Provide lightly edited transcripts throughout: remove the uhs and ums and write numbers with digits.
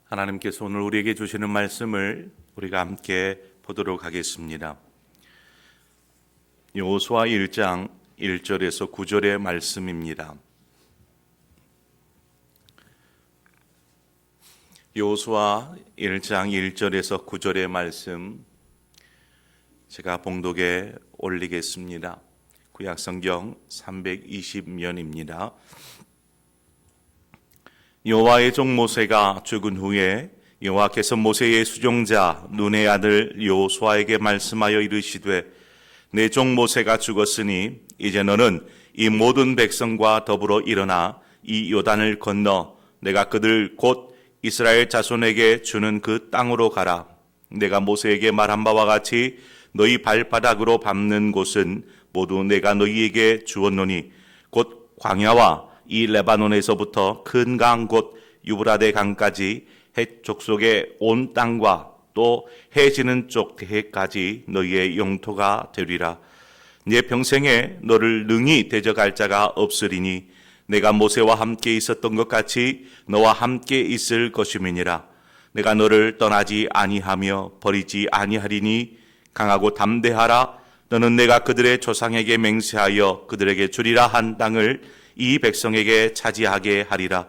하나님께서 오늘 우리에게 주시는 말씀을 우리가 함께 보도록 하겠습니다. 여호수아 1장 1절에서 9절의 말씀입니다. 여호수아 1장 1절에서 9절의 말씀 제가 봉독에 올리겠습니다. 구약성경 320면입니다. 여호와의 종 모세가 죽은 후에 여호와께서 모세의 수종자 눈의 아들 여호수아에게 말씀하여 이르시되 내 종 모세가 죽었으니 이제 너는 이 모든 백성과 더불어 일어나 이 요단을 건너 내가 그들 곧 이스라엘 자손에게 주는 그 땅으로 가라. 내가 모세에게 말한 바와 같이 너희 발바닥으로 밟는 곳은 모두 내가 너희에게 주었노니 곧 광야와 이 레바논에서부터 큰 강 곧 유브라데 강까지 헷 족속의 온 땅과 또 해 지는 쪽 해까지 너희의 영토가 되리라. 네 평생에 너를 능히 대적할 자가 없으리니 내가 모세와 함께 있었던 것 같이 너와 함께 있을 것임이니라. 내가 너를 떠나지 아니하며 버리지 아니하리니 강하고 담대하라. 너는 내가 그들의 조상에게 맹세하여 그들에게 주리라 한 땅을 이 백성에게 차지하게 하리라.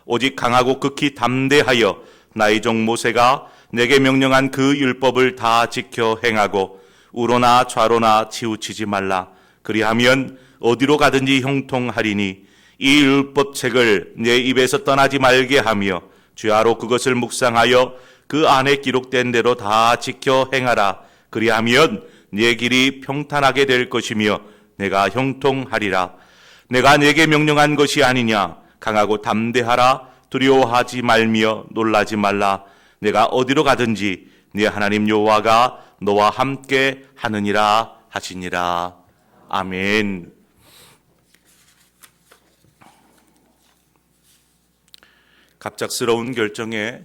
오직 강하고 극히 담대하여 나의 종 모세가 내게 명령한 그 율법을 다 지켜 행하고 우로나 좌로나 치우치지 말라. 그리하면 어디로 가든지 형통하리니 이 율법책을 내 입에서 떠나지 말게 하며 주야로 그것을 묵상하여 그 안에 기록된 대로 다 지켜 행하라. 그리하면 네 길이 평탄하게 될 것이며 내가 형통하리라. 내가 네게 명령한 것이 아니냐. 강하고 담대하라. 두려워하지 말며 놀라지 말라. 내가 어디로 가든지 네 하나님 여호와가 너와 함께 하느니라 하시니라. 아멘. 갑작스러운 결정에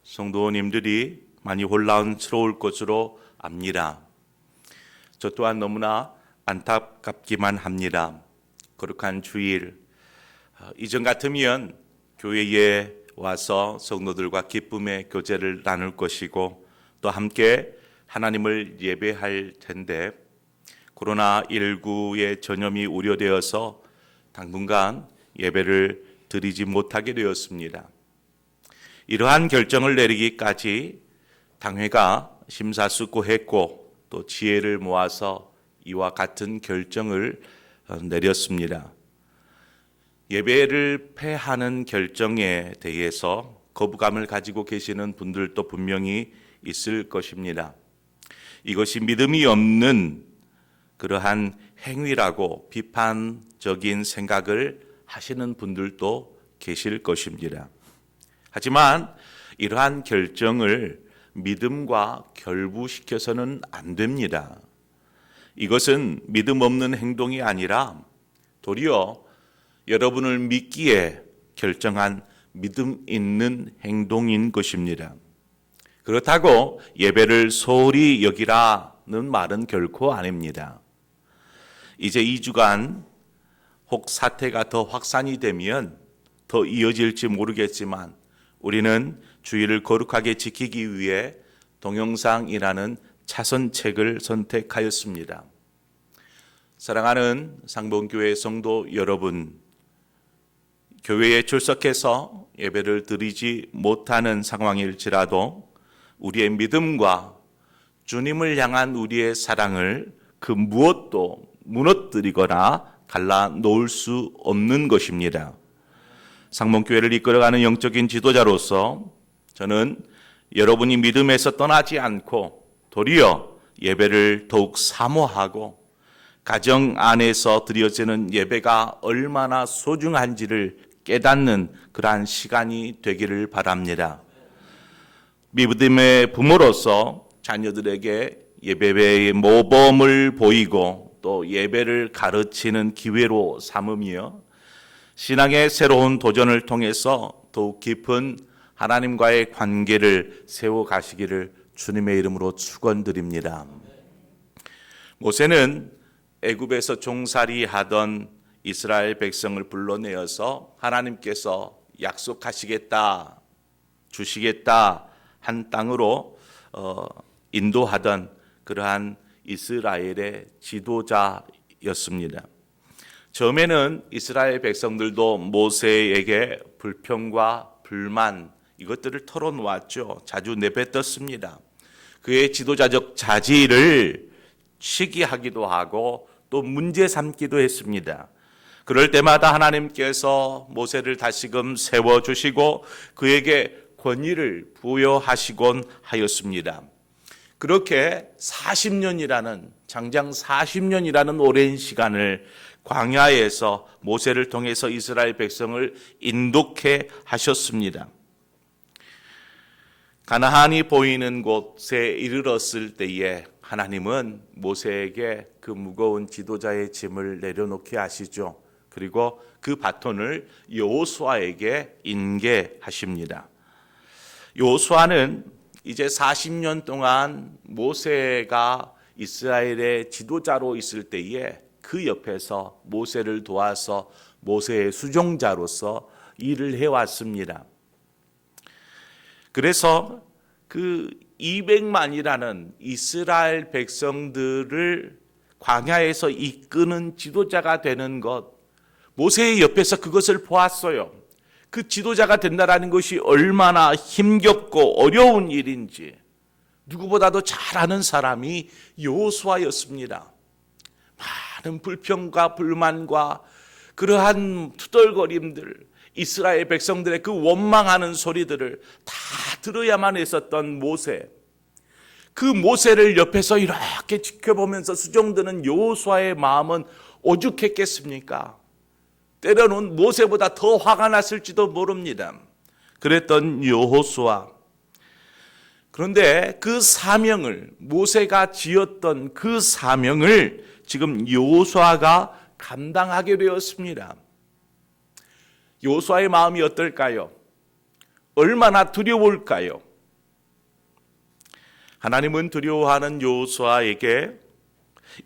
성도님들이 많이 혼란스러울 것으로 압니다. 저 또한 너무나 안타깝기만 합니다. 거룩한 주일, 이전 같으면 교회에 와서 성도들과 기쁨의 교제를 나눌 것이고 또 함께 하나님을 예배할 텐데 코로나19의 전염이 우려되어서 당분간 예배를 드리지 못하게 되었습니다. 이러한 결정을 내리기까지 당회가 심사숙고했고 또 지혜를 모아서 이와 같은 결정을 내렸습니다. 예배를 폐하는 결정에 대해서 거부감을 가지고 계시는 분들도 분명히 있을 것입니다. 이것이 믿음이 없는 그러한 행위라고 비판적인 생각을 하시는 분들도 계실 것입니다. 하지만 이러한 결정을 믿음과 결부시켜서는 안 됩니다. 이것은 믿음 없는 행동이 아니라 도리어 여러분을 믿기에 결정한 믿음 있는 행동인 것입니다. 그렇다고 예배를 소홀히 여기라는 말은 결코 아닙니다. 이제 2주간 혹 사태가 더 확산이 되면 더 이어질지 모르겠지만 우리는 주일을 거룩하게 지키기 위해 동영상이라는 차선책을 선택하였습니다. 사랑하는 상봉교회 성도 여러분, 교회에 출석해서 예배를 드리지 못하는 상황일지라도 우리의 믿음과 주님을 향한 우리의 사랑을 그 무엇도 무너뜨리거나 갈라놓을 수 없는 것입니다. 상봉교회를 이끌어가는 영적인 지도자로서 저는 여러분이 믿음에서 떠나지 않고 도리어 예배를 더욱 사모하고 가정 안에서 드려지는 예배가 얼마나 소중한지를 깨닫는 그러한 시간이 되기를 바랍니다. 믿음의 부모로서 자녀들에게 예배의 모범을 보이고 또 예배를 가르치는 기회로 삼으며 신앙의 새로운 도전을 통해서 더욱 깊은 하나님과의 관계를 세워가시기를 주님의 이름으로 축원드립니다. 모세는 애굽에서 종살이 하던 이스라엘 백성을 불러내어서 하나님께서 약속하시겠다 주시겠다 한 땅으로 인도하던 그러한 이스라엘의 지도자였습니다. 처음에는 이스라엘 백성들도 모세에게 불평과 불만 이것들을 털어놓았죠. 자주 내뱉었습니다. 그의 지도자적 자질을 시기하기도 하고 또 문제 삼기도 했습니다. 그럴 때마다 하나님께서 모세를 다시금 세워주시고 그에게 권위를 부여하시곤 하였습니다. 그렇게 40년이라는 장장 40년이라는 오랜 시간을 광야에서 모세를 통해서 이스라엘 백성을 인도케 하셨습니다. 가나안이 보이는 곳에 이르렀을 때에 하나님은 모세에게 그 무거운 지도자의 짐을 내려놓게 하시죠. 그리고 그 바톤을 여호수아에게 인계하십니다. 여호수아는 이제 40년 동안 모세가 이스라엘의 지도자로 있을 때에 그 옆에서 모세를 도와서 모세의 수종자로서 일을 해왔습니다. 그래서 그 200만이라는 이스라엘 백성들을 광야에서 이끄는 지도자가 되는 것, 모세의 옆에서 그것을 보았어요. 그 지도자가 된다라는 것이 얼마나 힘겹고 어려운 일인지 누구보다도 잘 아는 사람이 여호수아였습니다. 많은 불평과 불만과 그러한 투덜거림들, 이스라엘 백성들의 그 원망하는 소리들을 다 들어야만 했었던 모세. 그 모세를 옆에서 이렇게 지켜보면서 수종드는 여호수아의 마음은 오죽했겠습니까? 때로는 모세보다 더 화가 났을지도 모릅니다. 그랬던 여호수아. 그런데 그 사명을, 모세가 지었던 그 사명을 지금 여호수아가 감당하게 되었습니다. 여호수아의 마음이 어떨까요? 얼마나 두려울까요? 하나님은 두려워하는 여호수아에게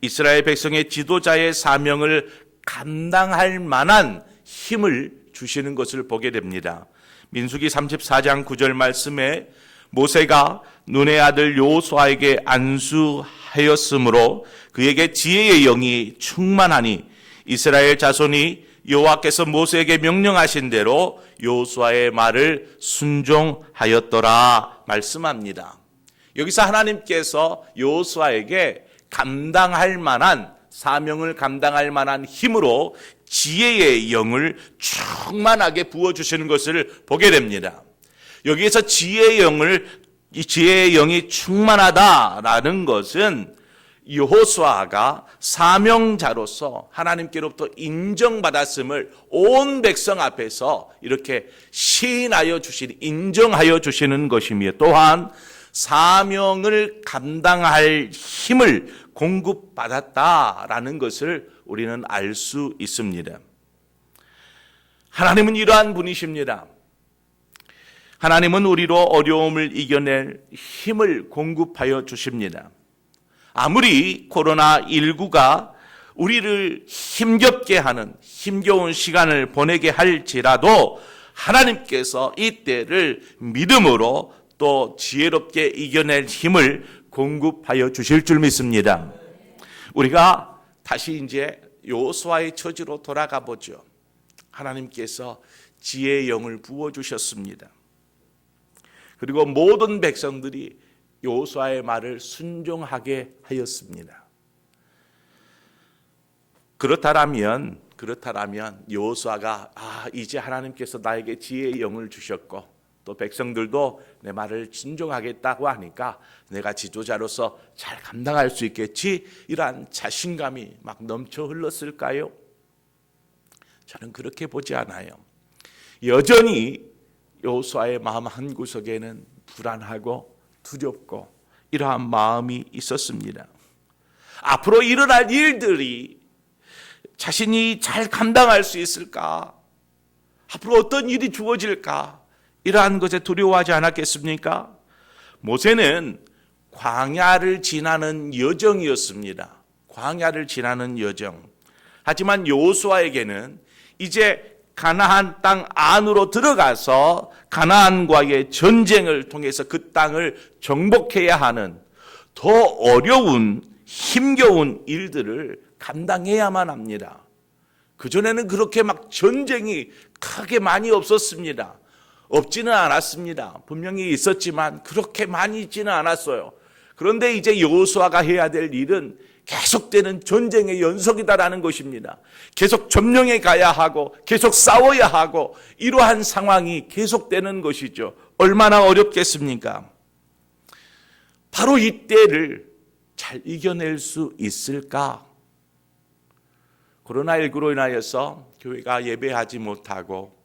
이스라엘 백성의 지도자의 사명을 감당할 만한 힘을 주시는 것을 보게 됩니다. 민수기 34장 9절 말씀에 모세가 눈의 아들 여호수아에게 안수하였으므로 그에게 지혜의 영이 충만하니 이스라엘 자손이 여호와께서 모세에게 명령하신 대로 여호수아의 말을 순종하였더라 말씀합니다. 여기서 하나님께서 여호수아에게 감당할 만한 사명을 감당할 만한 힘으로 지혜의 영을 충만하게 부어주시는 것을 보게 됩니다. 여기에서 지혜의 영이 충만하다라는 것은 여호수아가 사명자로서 하나님께로부터 인정받았음을 온 백성 앞에서 이렇게 시인하여 주시는, 인정하여 주시는 것이며 또한 사명을 감당할 힘을 공급받았다라는 것을 우리는 알 수 있습니다. 하나님은 이러한 분이십니다. 하나님은 우리로 어려움을 이겨낼 힘을 공급하여 주십니다. 아무리 코로나19가 우리를 힘겹게 하는 힘겨운 시간을 보내게 할지라도 하나님께서 이때를 믿음으로 또 지혜롭게 이겨낼 힘을 공급하여 주실 줄 믿습니다. 우리가 다시 이제 여호수아의 처지로 돌아가 보죠. 하나님께서 지혜의 영을 부어주셨습니다. 그리고 모든 백성들이 여호수아의 말을 순종하게 하였습니다. 그렇다라면 여호수아가 이제 하나님께서 나에게 지혜의 영을 주셨고 또 백성들도 내 말을 순종하겠다고 하니까 내가 지도자로서 잘 감당할 수 있겠지, 이러한 자신감이 막 넘쳐 흘렀을까요? 저는 그렇게 보지 않아요. 여전히 여호수아의 마음 한구석에는 불안하고 두렵고 이러한 마음이 있었습니다. 앞으로 일어날 일들이 자신이 잘 감당할 수 있을까? 앞으로 어떤 일이 주어질까? 이러한 것에 두려워하지 않았겠습니까? 모세는 광야를 지나는 여정이었습니다. 광야를 지나는 여정. 하지만 여호수아에게는 이제 가나안 땅 안으로 들어가서 가나안과의 전쟁을 통해서 그 땅을 정복해야 하는 더 어려운 힘겨운 일들을 감당해야만 합니다. 그전에는 그렇게 막 전쟁이 크게 많이 없었습니다. 없지는 않았습니다. 분명히 있었지만 그렇게 많이 있지는 않았어요. 그런데 이제 여호수아가 해야 될 일은 계속되는 전쟁의 연속이다라는 것입니다. 계속 점령해 가야 하고 계속 싸워야 하고 이러한 상황이 계속되는 것이죠. 얼마나 어렵겠습니까? 바로 이때를 잘 이겨낼 수 있을까? 코로나19로 인하여서 교회가 예배하지 못하고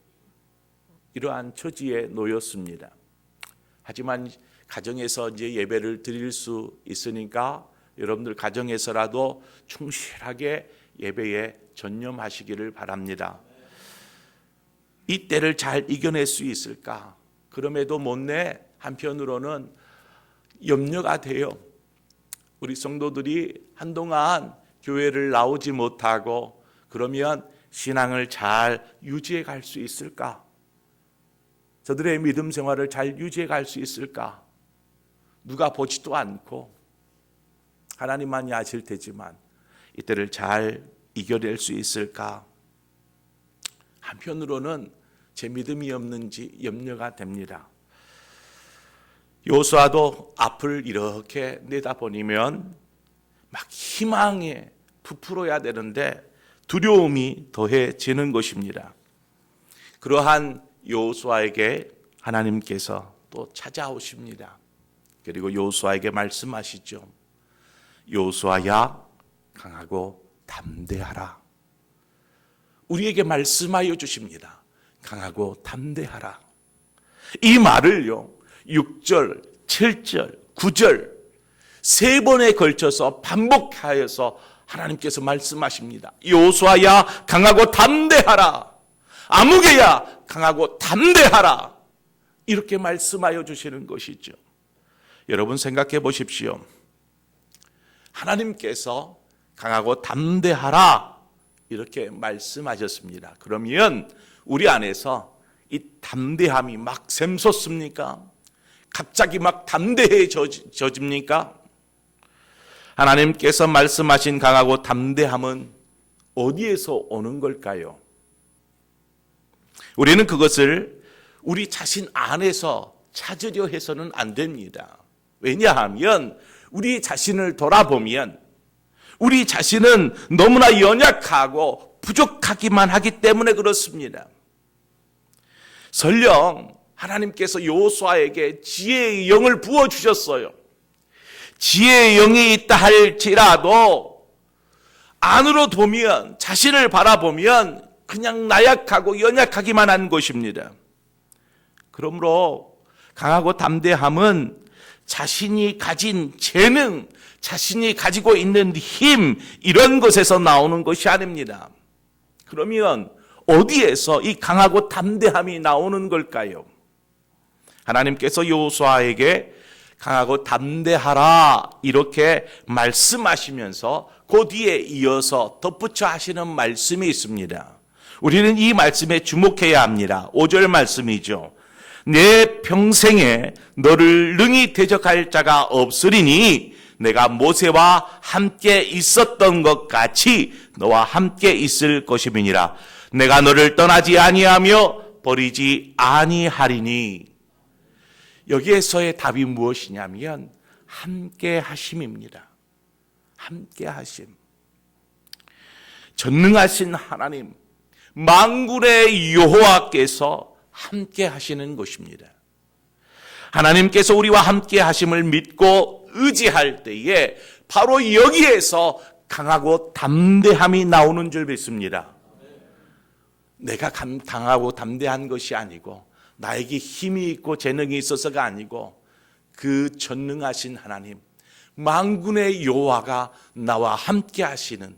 이러한 처지에 놓였습니다. 하지만 가정에서 이제 예배를 드릴 수 있으니까 여러분들 가정에서라도 충실하게 예배에 전념하시기를 바랍니다. 이 때를 잘 이겨낼 수 있을까? 그럼에도 못내 한편으로는 염려가 돼요. 우리 성도들이 한동안 교회를 나오지 못하고 그러면 신앙을 잘 유지해 갈 수 있을까? 저들의 믿음 생활을 잘 유지해 갈 수 있을까? 누가 보지도 않고 하나님만이 아실 테지만 이때를 잘 이겨낼 수 있을까? 한편으로는 제 믿음이 없는지 염려가 됩니다. 여호수아도 앞을 이렇게 내다보면 막 희망에 부풀어야 되는데 두려움이 더해지는 것입니다. 그러한 여호수아에게 하나님께서 또 찾아오십니다. 그리고 여호수아에게 말씀하시죠. 여호수아야, 강하고 담대하라. 우리에게 말씀하여 주십니다. 강하고 담대하라. 이 말을요 6절, 7절, 9절 세 번에 걸쳐서 반복하여서 하나님께서 말씀하십니다. 여호수아야, 강하고 담대하라. 아무개야, 강하고 담대하라. 이렇게 말씀하여 주시는 것이죠. 여러분 생각해 보십시오. 하나님께서 강하고 담대하라 이렇게 말씀하셨습니다. 그러면 우리 안에서 이 담대함이 막 샘솟습니까? 갑자기 막 담대해져집니까? 하나님께서 말씀하신 강하고 담대함은 어디에서 오는 걸까요? 우리는 그것을 우리 자신 안에서 찾으려 해서는 안 됩니다. 왜냐하면 우리 자신을 돌아보면 우리 자신은 너무나 연약하고 부족하기만 하기 때문에 그렇습니다. 설령 하나님께서 여호수아에게 지혜의 영을 부어주셨어요. 지혜의 영이 있다 할지라도 안으로 보면 자신을 바라보면 그냥 나약하고 연약하기만 한 것입니다. 그러므로 강하고 담대함은 자신이 가진 재능, 자신이 가지고 있는 힘 이런 것에서 나오는 것이 아닙니다. 그러면 어디에서 이 강하고 담대함이 나오는 걸까요? 하나님께서 여호수아에게 강하고 담대하라 이렇게 말씀하시면서 그 뒤에 이어서 덧붙여 하시는 말씀이 있습니다. 우리는 이 말씀에 주목해야 합니다. 5절 말씀이죠. 내 평생에 너를 능히 대적할 자가 없으리니 내가 모세와 함께 있었던 것 같이 너와 함께 있을 것임이니라. 내가 너를 떠나지 아니하며 버리지 아니하리니. 여기에서의 답이 무엇이냐면 함께 하심입니다. 함께 하심. 전능하신 하나님, 만군의 여호와께서 함께 하시는 것입니다. 하나님께서 우리와 함께 하심을 믿고 의지할 때에 바로 여기에서 강하고 담대함이 나오는 줄 믿습니다. 내가 강하고 담대한 것이 아니고 나에게 힘이 있고 재능이 있어서가 아니고 그 전능하신 하나님, 만군의 여호와가 나와 함께 하시는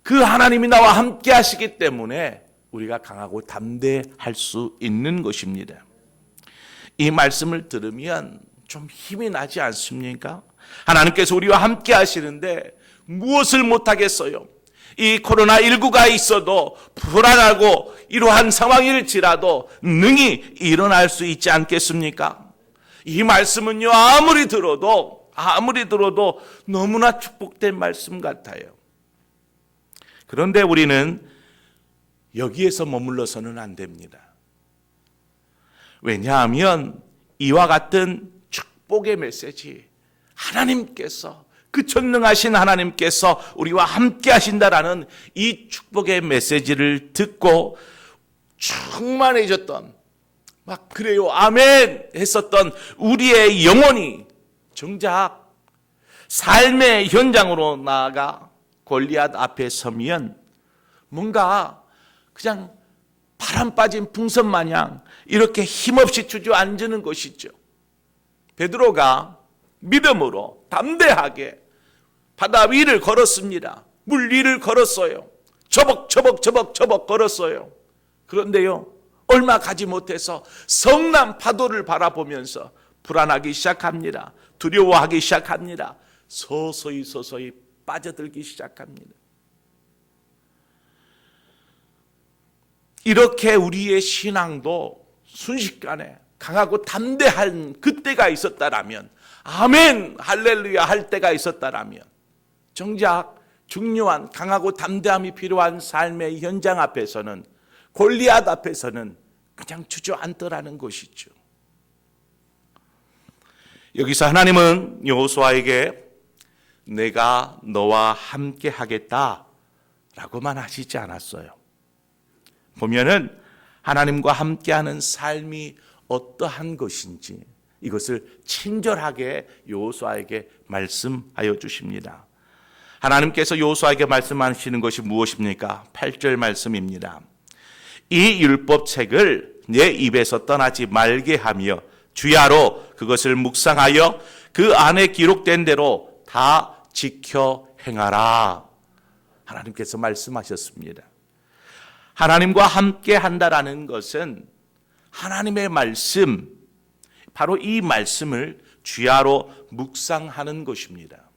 그 하나님이 나와 함께 하시기 때문에 우리가 강하고 담대할 수 있는 것입니다. 이 말씀을 들으면 좀 힘이 나지 않습니까? 하나님께서 우리와 함께 하시는데 무엇을 못하겠어요? 이 코로나19가 있어도 불안하고 이러한 상황일지라도 능히 일어날 수 있지 않겠습니까? 이 말씀은요, 아무리 들어도 너무나 축복된 말씀 같아요. 그런데 우리는 여기에서 머물러서는 안 됩니다. 왜냐하면 이와 같은 축복의 메시지, 하나님께서, 그 전능하신 하나님께서 우리와 함께 하신다라는 이 축복의 메시지를 듣고 충만해졌던, 막 그래요 아멘 했었던 우리의 영혼이 정작 삶의 현장으로 나아가 골리앗 앞에 서면 뭔가 그냥 바람 빠진 풍선 마냥 이렇게 힘없이 주저앉는 것이죠. 베드로가 믿음으로 담대하게 바다 위를 걸었습니다. 물 위를 걸었어요. 저벅 걸었어요. 그런데요, 얼마 가지 못해서 성난 파도를 바라보면서 불안하기 시작합니다. 두려워하기 시작합니다. 서서히 빠져들기 시작합니다. 이렇게 우리의 신앙도 순식간에 강하고 담대한 그때가 있었다라면, 아멘 할렐루야 할 때가 있었다라면, 정작 중요한 강하고 담대함이 필요한 삶의 현장 앞에서는, 골리앗 앞에서는 그냥 주저앉더라는 것이죠. 여기서 하나님은 여호수아에게 내가 너와 함께 하겠다라고만 하시지 않았어요. 보면은 하나님과 함께하는 삶이 어떠한 것인지 이것을 친절하게 여호수아에게 말씀하여 주십니다. 하나님께서 여호수아에게 말씀하시는 것이 무엇입니까? 8절 말씀입니다. 이 율법책을 내 입에서 떠나지 말게 하며 주야로 그것을 묵상하여 그 안에 기록된 대로 다 지켜 행하라. 하나님께서 말씀하셨습니다. 하나님과 함께 한다라는 것은 하나님의 말씀, 바로 이 말씀을 주야로 묵상하는 것입니다.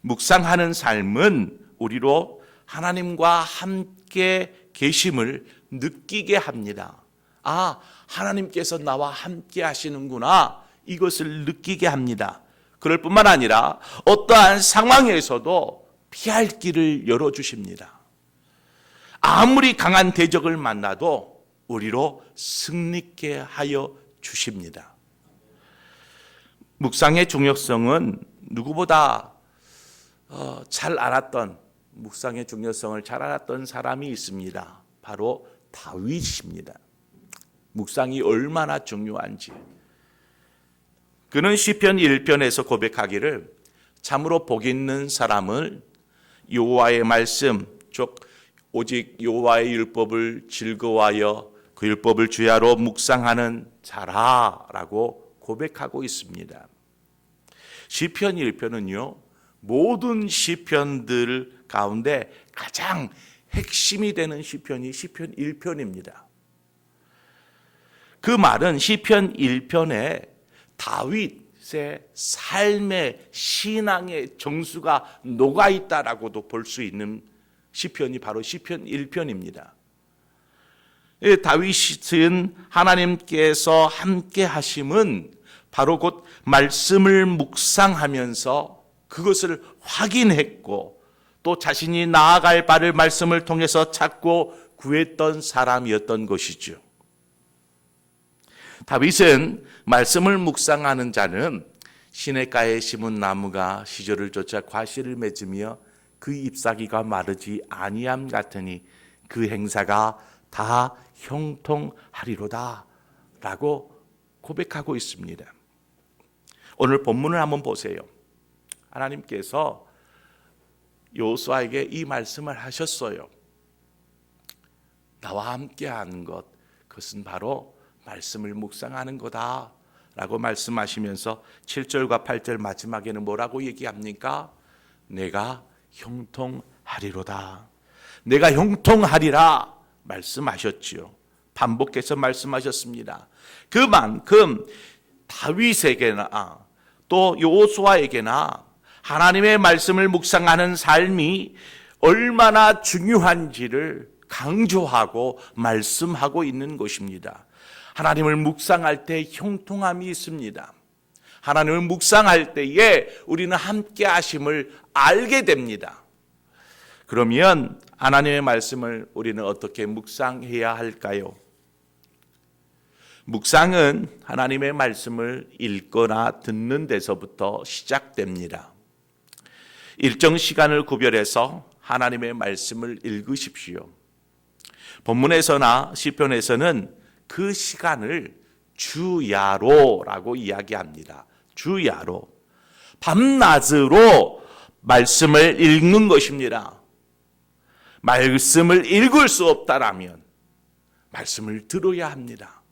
묵상하는 삶은 우리로 하나님과 함께 계심을 느끼게 합니다. 아, 하나님께서 나와 함께 하시는구나, 이것을 느끼게 합니다. 그럴 뿐만 아니라 어떠한 상황에서도 피할 길을 열어주십니다. 아무리 강한 대적을 만나도 우리로 승리케 하여 주십니다. 묵상의 중요성은 누구보다 잘 알았던, 묵상의 중요성을 잘 알았던 사람이 있습니다. 바로 다윗입니다. 묵상이 얼마나 중요한지. 그는 시편 1편에서 고백하기를 참으로 복 있는 사람을 여호와의 말씀, 즉 오직 여호와의 율법을 즐거워하여 그 율법을 주야로 묵상하는 자라라고 고백하고 있습니다. 시편 1편은요, 모든 시편들 가운데 가장 핵심이 되는 시편이 시편 1편입니다. 그 말은 시편 1편에 다윗의 삶의 신앙의 정수가 녹아있다라고도 볼 수 있는 시편이 바로 시편 1편입니다. 다윗은 하나님께서 함께 하심은 바로 곧 말씀을 묵상하면서 그것을 확인했고 또 자신이 나아갈 바를 말씀을 통해서 찾고 구했던 사람이었던 것이죠. 다윗은 말씀을 묵상하는 자는 시냇가에 심은 나무가 시절을 쫓아 과실을 맺으며 그 잎사귀가 마르지 아니함 같으니 그 행사가 다 형통하리로다 라고 고백하고 있습니다. 오늘 본문을 한번 보세요. 하나님께서 여호수아에게 이 말씀을 하셨어요. 나와 함께하는 것, 그것은 바로 말씀을 묵상하는 거다 라고 말씀하시면서 7절과 8절 마지막에는 뭐라고 얘기합니까? 내가 형통하리로다. 내가 형통하리라 말씀하셨지요. 반복해서 말씀하셨습니다. 그만큼 다윗에게나 또 여호수아에게나 하나님의 말씀을 묵상하는 삶이 얼마나 중요한지를 강조하고 말씀하고 있는 것입니다. 하나님을 묵상할 때 형통함이 있습니다. 하나님을 묵상할 때에 우리는 함께 하심을 알게 됩니다. 그러면 하나님의 말씀을 우리는 어떻게 묵상해야 할까요? 묵상은 하나님의 말씀을 읽거나 듣는 데서부터 시작됩니다. 일정 시간을 구별해서 하나님의 말씀을 읽으십시오. 본문에서나 시편에서는 그 시간을 주야로라고 이야기합니다. 주야로. 밤낮으로 말씀을 읽는 것입니다. 말씀을 읽을 수 없다라면 말씀을 들어야 합니다.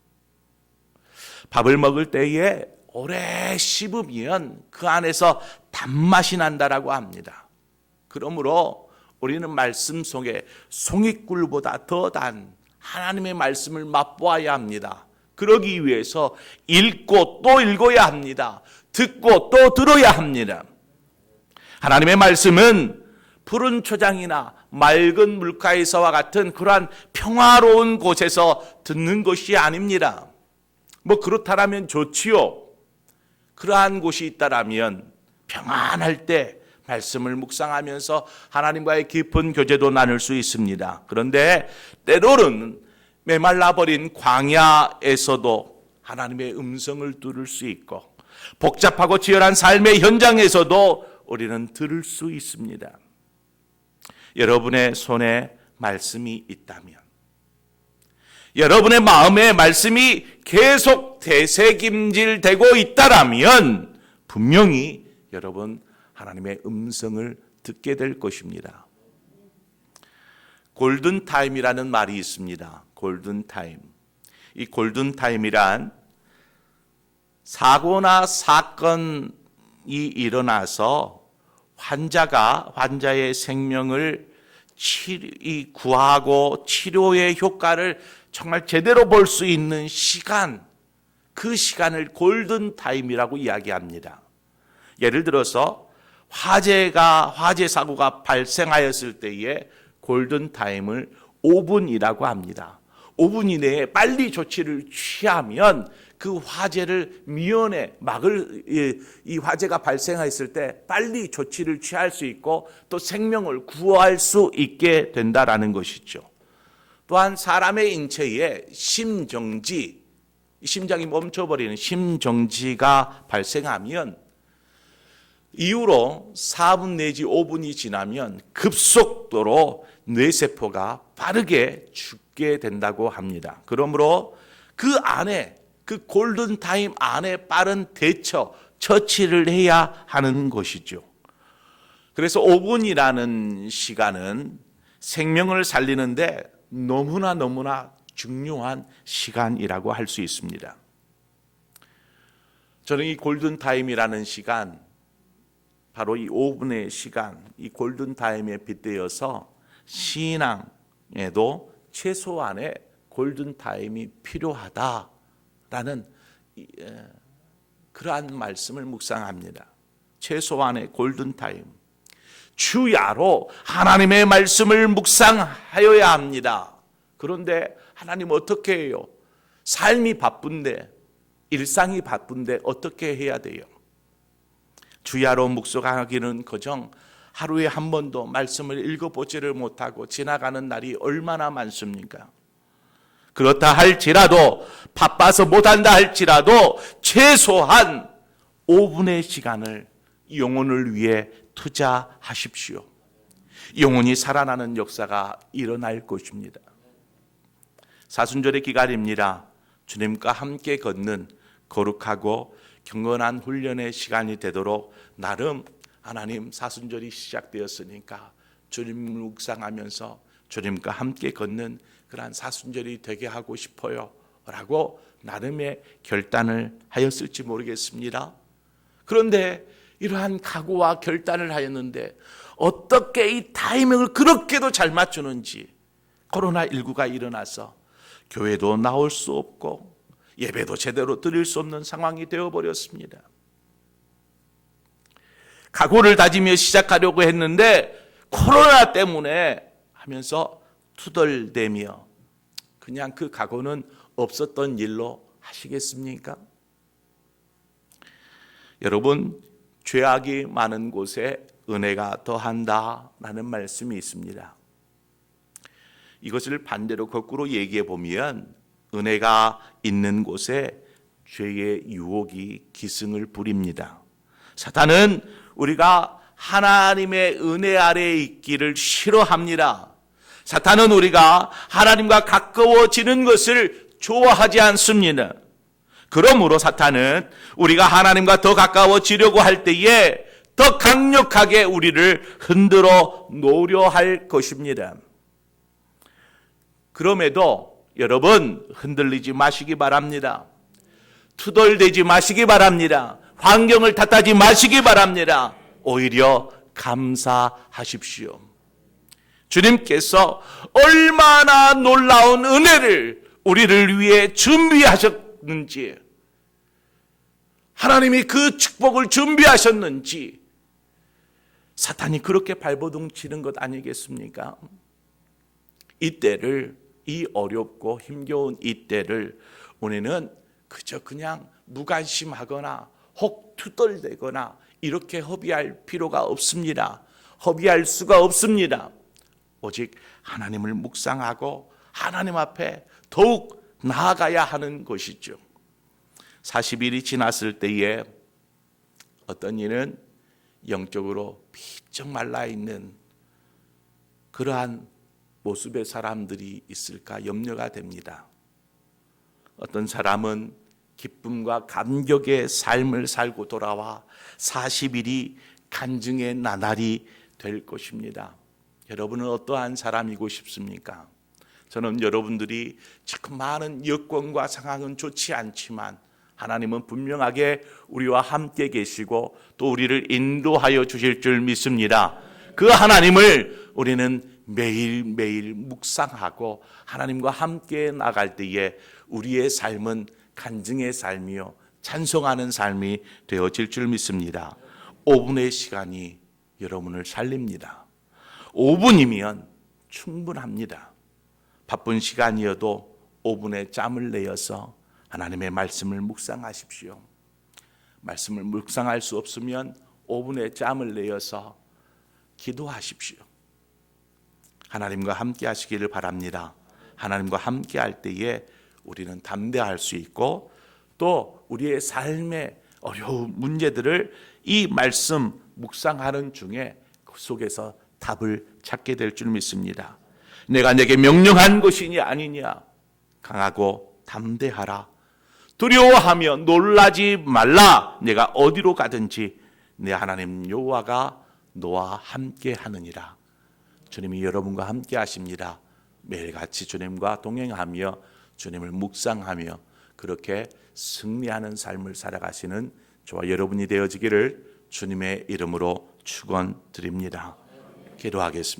밥을 먹을 때에 오래 씹으면 그 안에서 단맛이 난다라고 합니다. 그러므로 우리는 말씀 속에 송이꿀보다 더 단 하나님의 말씀을 맛보아야 합니다. 그러기 위해서 읽고 또 읽어야 합니다. 듣고 또 들어야 합니다. 하나님의 말씀은 푸른 초장이나 맑은 물가에서와 같은 그러한 평화로운 곳에서 듣는 것이 아닙니다. 뭐 그렇다라면 좋지요. 그러한 곳이 있다라면 평안할 때 말씀을 묵상하면서 하나님과의 깊은 교제도 나눌 수 있습니다. 그런데 때로는 메말라버린 광야에서도 하나님의 음성을 들을 수 있고 복잡하고 치열한 삶의 현장에서도 우리는 들을 수 있습니다. 여러분의 손에 말씀이 있다면, 여러분의 마음에 말씀이 계속 되새김질되고 있다라면 분명히 여러분 하나님의 음성을 듣게 될 것입니다. 골든타임이라는 말이 있습니다. 골든타임. 이 골든타임이란 사고나 사건이 일어나서 환자의 생명을 구하고 치료의 효과를 정말 제대로 볼 수 있는 시간, 그 시간을 골든타임이라고 이야기합니다. 예를 들어서 화재 사고가 발생하였을 때에 골든타임을 5분이라고 합니다. 5분 이내에 빨리 조치를 취하면 그 화재를 미연에 막을, 이 화재가 발생했을 때 빨리 조치를 취할 수 있고 또 생명을 구할 수 있게 된다라는 것이죠. 또한 사람의 인체에 심정지, 심장이 멈춰버리는 심정지가 발생하면 이후로 4분 내지 5분이 지나면 급속도로 뇌세포가 빠르게 죽게 된다고 합니다. 그러므로 그 안에, 그 골든타임 안에 빠른 대처, 처치를 해야 하는 것이죠. 그래서 5분이라는 시간은 생명을 살리는데 너무나 중요한 시간이라고 할 수 있습니다. 저는 이 골든타임이라는 시간, 바로 이 5분의 시간, 이 골든타임에 빗대어서 신앙에도 최소한의 골든타임이 필요하다라는 그러한 말씀을 묵상합니다. 최소한의 골든타임. 주야로 하나님의 말씀을 묵상하여야 합니다. 그런데 하나님 어떻게 해요? 삶이 바쁜데, 일상이 바쁜데 어떻게 해야 돼요? 주야로 묵상하기는 그정 하루에 한 번도 말씀을 읽어보지를 못하고 지나가는 날이 얼마나 많습니까? 그렇다 할지라도, 바빠서 못한다 할지라도 최소한 5분의 시간을 영혼을 위해 투자하십시오. 영혼이 살아나는 역사가 일어날 것입니다. 사순절의 기간입니다. 주님과 함께 걷는 거룩하고 경건한 훈련의 시간이 되도록 나름 하나님 사순절이 시작되었으니까 주님을 묵상하면서 주님과 함께 걷는 그러한 사순절이 되게 하고 싶어요 라고 나름의 결단을 하였을지 모르겠습니다. 그런데 이러한 각오와 결단을 하였는데 어떻게 이 타이밍을 그렇게도 잘 맞추는지, 코로나19가 일어나서 교회도 나올 수 없고 예배도 제대로 드릴 수 없는 상황이 되어버렸습니다. 각오를 다지며 시작하려고 했는데 코로나 때문에 하면서 투덜대며 그냥 그 각오는 없었던 일로 하시겠습니까? 여러분, 죄악이 많은 곳에 은혜가 더한다라는 말씀이 있습니다. 이것을 반대로 거꾸로 얘기해 보면 은혜가 있는 곳에 죄의 유혹이 기승을 부립니다. 사탄은 우리가 하나님의 은혜 아래에 있기를 싫어합니다. 사탄은 우리가 하나님과 가까워지는 것을 좋아하지 않습니다. 그러므로 사탄은 우리가 하나님과 더 가까워지려고 할 때에 더 강력하게 우리를 흔들어 놓으려 할 것입니다. 그럼에도 여러분, 흔들리지 마시기 바랍니다. 투덜대지 마시기 바랍니다. 환경을 탓하지 마시기 바랍니다. 오히려 감사하십시오. 주님께서 얼마나 놀라운 은혜를 우리를 위해 준비하셨는지, 하나님이 그 축복을 준비하셨는지, 사탄이 그렇게 발버둥 치는 것 아니겠습니까? 이때를, 이 어렵고 힘겨운 이때를 우리는 그저 그냥 무관심하거나 혹 투덜대거나 이렇게 허비할 필요가 없습니다. 허비할 수가 없습니다. 오직 하나님을 묵상하고 하나님 앞에 더욱 나아가야 하는 것이죠. 40일이 지났을 때에 어떤 이는 영적으로 비쩍 말라있는 그러한 모습의 사람들이 있을까 염려가 됩니다. 어떤 사람은 기쁨과 감격의 삶을 살고 돌아와 40일이 간증의 나날이 될 것입니다. 여러분은 어떠한 사람이고 싶습니까? 저는 여러분들이 참 많은 여건과 상황은 좋지 않지만 하나님은 분명하게 우리와 함께 계시고 또 우리를 인도하여 주실 줄 믿습니다. 그 하나님을 우리는 매일매일 묵상하고 하나님과 함께 나갈 때에 우리의 삶은 간증의 삶이요 찬송하는 삶이 되어질 줄 믿습니다. 5분의 시간이 여러분을 살립니다. 5분이면 충분합니다. 바쁜 시간이어도 5분의 짬을 내어서 하나님의 말씀을 묵상하십시오. 말씀을 묵상할 수 없으면 5분의 짬을 내어서 기도하십시오. 하나님과 함께 하시기를 바랍니다. 하나님과 함께 할 때에 우리는 담대할 수 있고 또 우리의 삶의 어려운 문제들을 이 말씀 묵상하는 중에 그 속에서 답을 찾게 될 줄 믿습니다. 내가 내게 명령한 것이냐 아니냐, 강하고 담대하라. 두려워하며 놀라지 말라. 내가 어디로 가든지 내 하나님 여호와가 너와 함께 하느니라. 주님이 여러분과 함께 하십니다. 매일같이 주님과 동행하며 주님을 묵상하며 그렇게 승리하는 삶을 살아가시는 저와 여러분이 되어지기를 주님의 이름으로 축원드립니다. 기도하겠습니다.